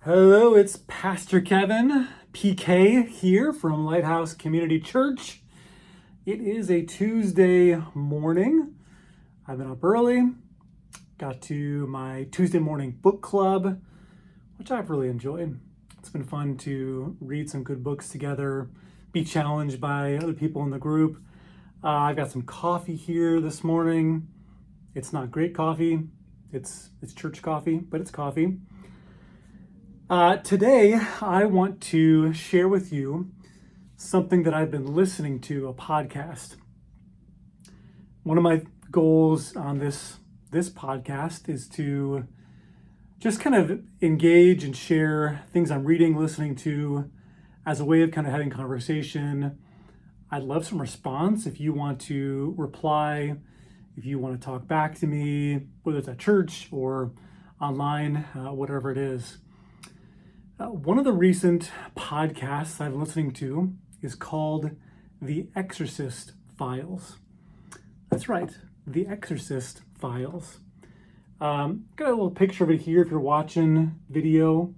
Hello, it's Pastor Kevin, PK, here from Lighthouse Community Church. It is a Tuesday morning. I've been up early, got to my Tuesday morning book club, which I've really enjoyed. It's been fun to read some good books together, be challenged by other people in the group. I've got some coffee here this morning. It's not great coffee. It's church coffee, but it's coffee. Today, I want to share with you something that I've been listening to, a podcast. One of my goals on this podcast is to just kind of engage and share things I'm reading, listening to, as a way of kind of having conversation. I'd love some response if you want to reply, if you want to talk back to me, whether it's at church or online, whatever it is. One of the recent podcasts I've been listening to is called The Exorcist Files. That's right, The Exorcist Files. Got a little picture of it here if you're watching video.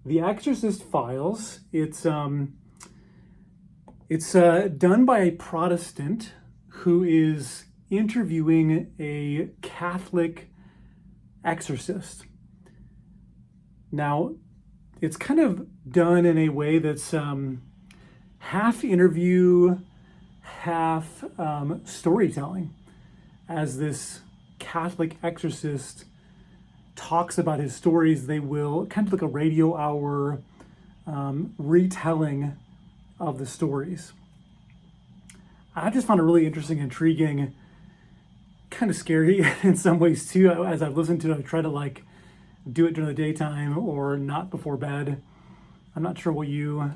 The Exorcist Files, it's done by a Protestant who is interviewing a Catholic exorcist. Now, it's kind of done in a way that's half interview, half storytelling, as this Catholic exorcist talks about his stories. They will kind of like a radio hour retelling of the stories. I just found it really interesting, intriguing, kind of scary in some ways too. As I've listened to it, I try to do it during the daytime or not before bed. I'm not sure what you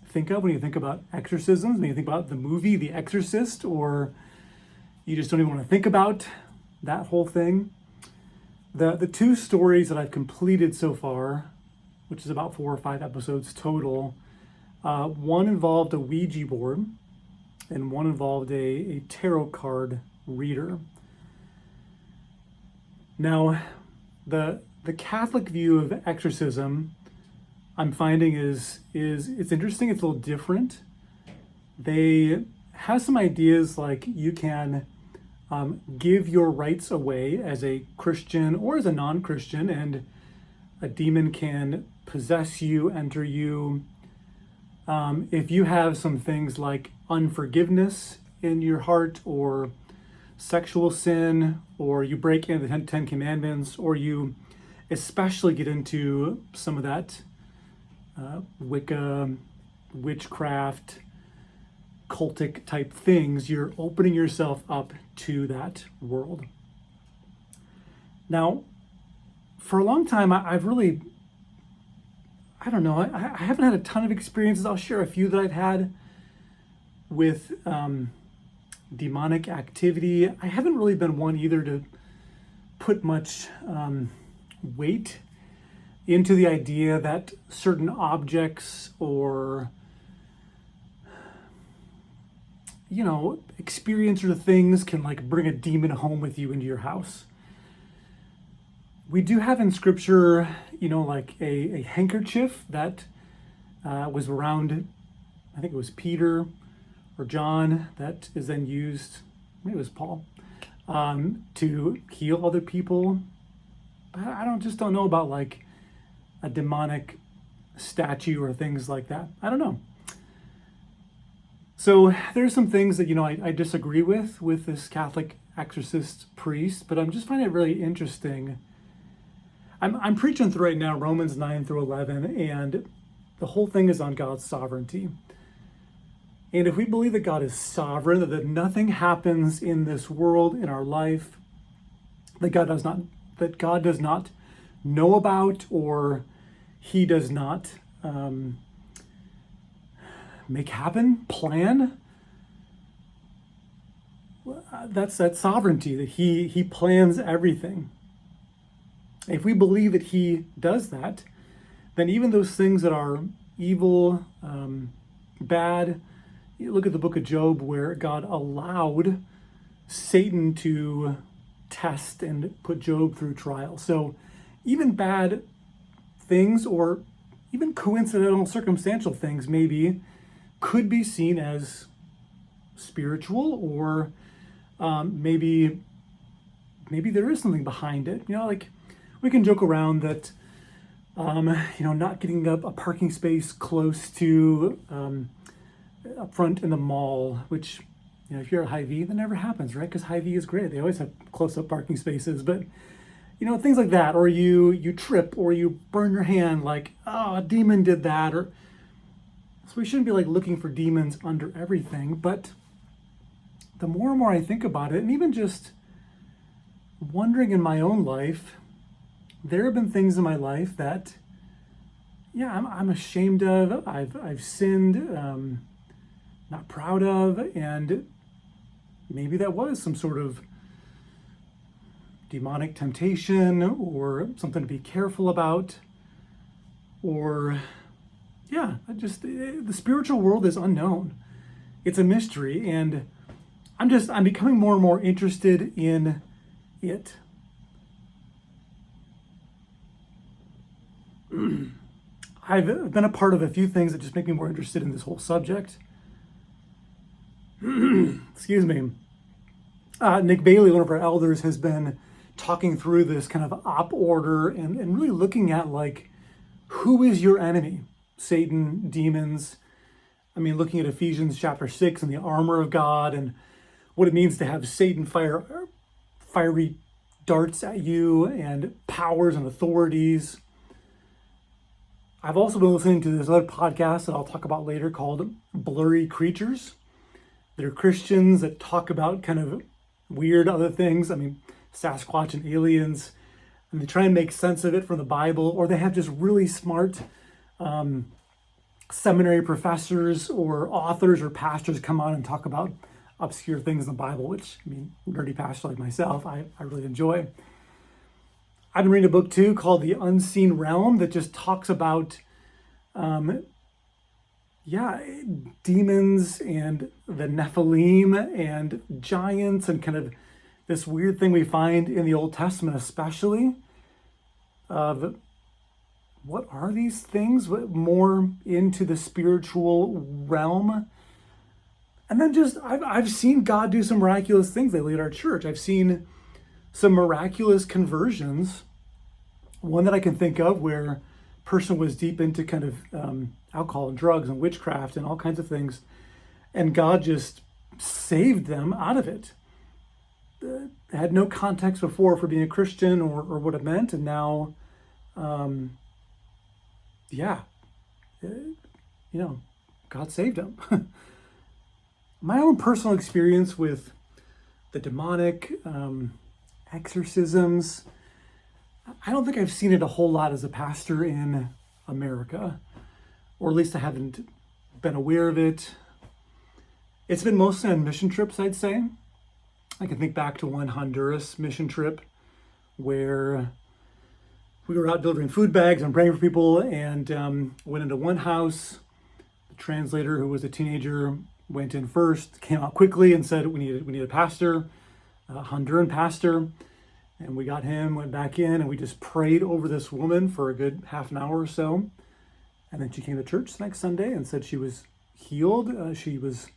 think of when you think about exorcisms, when you think about the movie The Exorcist, or you just don't even want to think about that whole thing. The two stories that I've completed so far, which is about 4 or 5 episodes total, one involved a Ouija board and one involved a tarot card reader. Now, the Catholic view of exorcism, I'm finding is it's interesting. It's a little different. They have some ideas like you can give your rights away as a Christian or as a non-Christian, and a demon can possess you, enter you. If you have some things like unforgiveness in your heart, or sexual sin, or you break into the Ten Commandments, or you especially get into some of that Wicca, witchcraft, cultic type things, you're opening yourself up to that world. Now, for a long time, I've really, I don't know, I haven't had a ton of experiences. I'll share a few that I've had with demonic activity. I haven't really been one either to put much weight into the idea that certain objects or experiences or things can bring a demon home with you into your house. We do have in scripture, a handkerchief that was around, I think it was Peter or John, that is then used, maybe it was Paul, to heal other people. But I don't know about a demonic statue or things like that. I don't know. So there's some things that I disagree with this Catholic exorcist priest, but I'm just finding it really interesting. I'm preaching through right now Romans 9-11, and the whole thing is on God's sovereignty. And if we believe that God is sovereign, that nothing happens in this world, in our life, that God does not know about, or he does not make happen, plan, that's that sovereignty, that he plans everything. If we believe that he does that, then even those things that are evil, bad, you look at the book of Job, where God allowed Satan to test and put Job through trial. So even bad things, or even coincidental circumstantial things maybe, could be seen as spiritual, or maybe there is something behind it. Like we can joke around that not getting up a parking space close to up front in the mall, which if you're at Hy-Vee, that never happens, right? Because Hy-Vee is great. They always have close-up parking spaces, but things like that, or you trip, or you burn your hand, like, oh, a demon did that. Or so we shouldn't be like looking for demons under everything. But the more and more I think about it, and even just wondering in my own life, there have been things in my life that, I'm ashamed of. I've sinned, not proud of, and maybe that was some sort of demonic temptation, or something to be careful about, or the spiritual world is unknown. It's a mystery, and I'm becoming more and more interested in it. I've been a part of a few things that just make me more interested in this whole subject. Excuse me. Nick Bailey, one of our elders, has been talking through this kind of op order and really looking at, like, who is your enemy? Satan, demons. Looking at Ephesians chapter 6 and the armor of God, and what it means to have Satan fire fiery darts at you, and powers and authorities. I've also been listening to this other podcast that I'll talk about later called Blurry Creatures. They're Christians that talk about kind of weird other things. Sasquatch and aliens, and they try and make sense of it from the Bible, or they have just really smart seminary professors or authors or pastors come on and talk about obscure things in the Bible, which, nerdy pastor like myself, I really enjoy. I've been reading a book too called The Unseen Realm that just talks about demons and the Nephilim and giants, and kind of this weird thing we find in the Old Testament, especially, of what are these things, more into the spiritual realm. And then just, I've seen God do some miraculous things lately at our church. I've seen some miraculous conversions. One that I can think of where a person was deep into kind of alcohol and drugs and witchcraft and all kinds of things, and God just saved them out of it. Had no context before for being a Christian or what it meant, and now, God saved them. My own personal experience with the demonic, exorcisms, I don't think I've seen it a whole lot as a pastor in America, or at least I haven't been aware of it. It's been mostly on mission trips, I'd say. I can think back to one Honduras mission trip where we were out delivering food bags and praying for people, and went into one house. The translator, who was a teenager, went in first, came out quickly and said, we need a pastor, a Honduran pastor. And we got him, went back in, and we just prayed over this woman for a good half an hour or so. And then she came to church the next Sunday and said she was healed. She was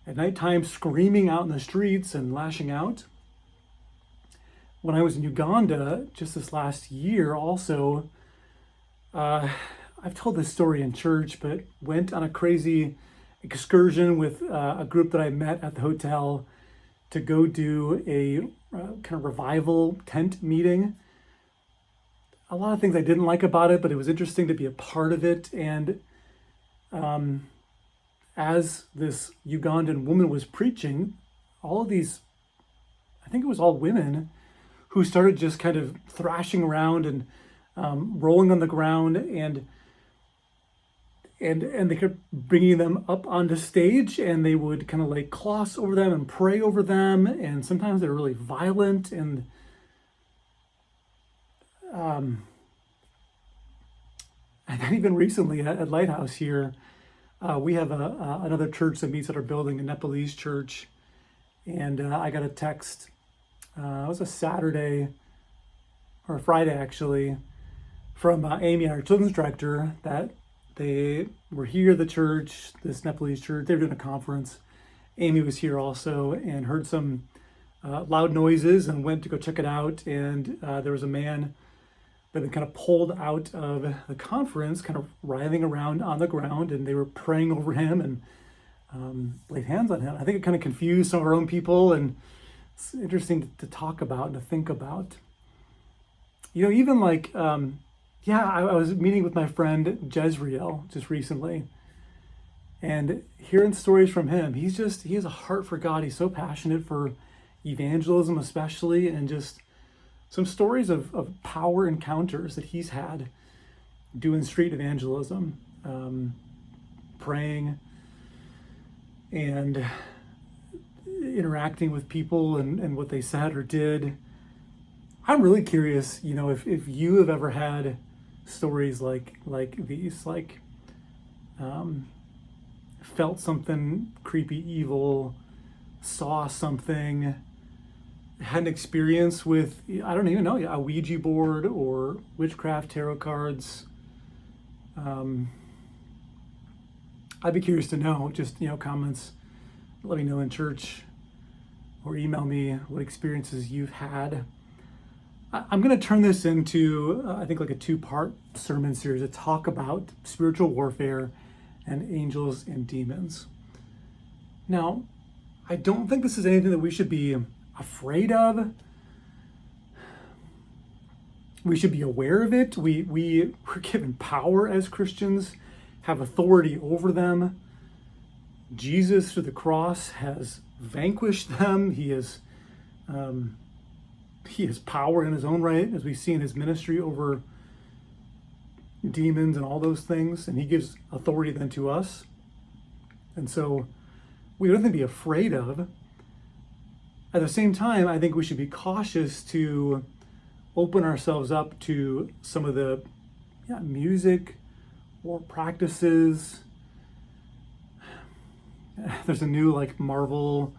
at nighttime screaming out in the streets and lashing out. When I was in Uganda just this last year also, I've told this story in church, but went on a crazy excursion with a group that I met at the hotel to go do a kind of revival tent meeting. A lot of things I didn't like about it, but it was interesting to be a part of it. And as this Ugandan woman was preaching, all of these, I think it was all women, who started just kind of thrashing around and rolling on the ground, and they kept bringing them up onto stage, and they would kind of lay cloths over them and pray over them, and sometimes they're really violent. And then even recently at Lighthouse here, we have another church that meets at our building, a Nepalese church, and I got a text. It was a Saturday or a Friday actually, from Amy, our children's director, that they were here at the church, this Nepalese church. They were doing a conference. Amy was here also and heard some loud noises and went to go check it out. And there was a man that had been kind of pulled out of the conference, kind of writhing around on the ground, and they were praying over him and laid hands on him. I think it kind of confused some of our own people, and it's interesting to talk about and to think about. Even like, I was meeting with my friend Jezreel just recently, and hearing stories from him. He has a heart for God. He's so passionate for evangelism especially, and just some stories of power encounters that he's had doing street evangelism, praying and interacting with people and what they said or did. I'm really curious, if you have ever had stories like these, felt something creepy, evil, saw something, had an experience with, I don't even know, a Ouija board or witchcraft, tarot cards. I'd be curious to know, just, comments, let me know in church or email me what experiences you've had. I'm going to turn this into, I think, like a 2-part sermon series to talk about spiritual warfare and angels and demons. Now, I don't think this is anything that we should be afraid of. We should be aware of it. We're given power as Christians, have authority over them. Jesus, through the cross, has vanquished them. He has power in his own right, as we see in his ministry over demons and all those things, and he gives authority then to us. And so we have nothing to be afraid of. At the same time, I think we should be cautious to open ourselves up to some of the music or practices. There's a new Marvel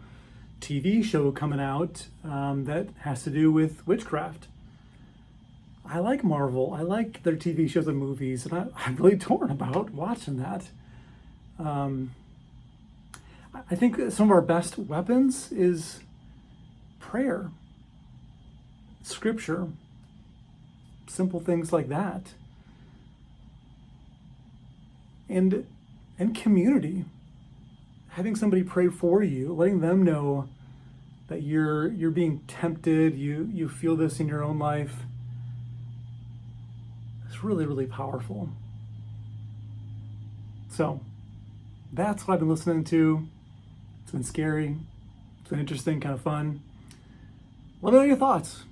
TV show coming out that has to do with witchcraft. I like Marvel. I like their TV shows and movies, and I'm really torn about watching that. I think some of our best weapons is prayer, scripture, simple things like that, and community. Having somebody pray for you, letting them know that you're being tempted, you feel this in your own life. It's really, really powerful. So that's what I've been listening to. It's been scary. It's been interesting, kind of fun. Let me know your thoughts.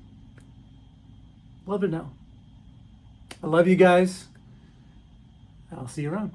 Love to know. I love you guys. I'll see you around.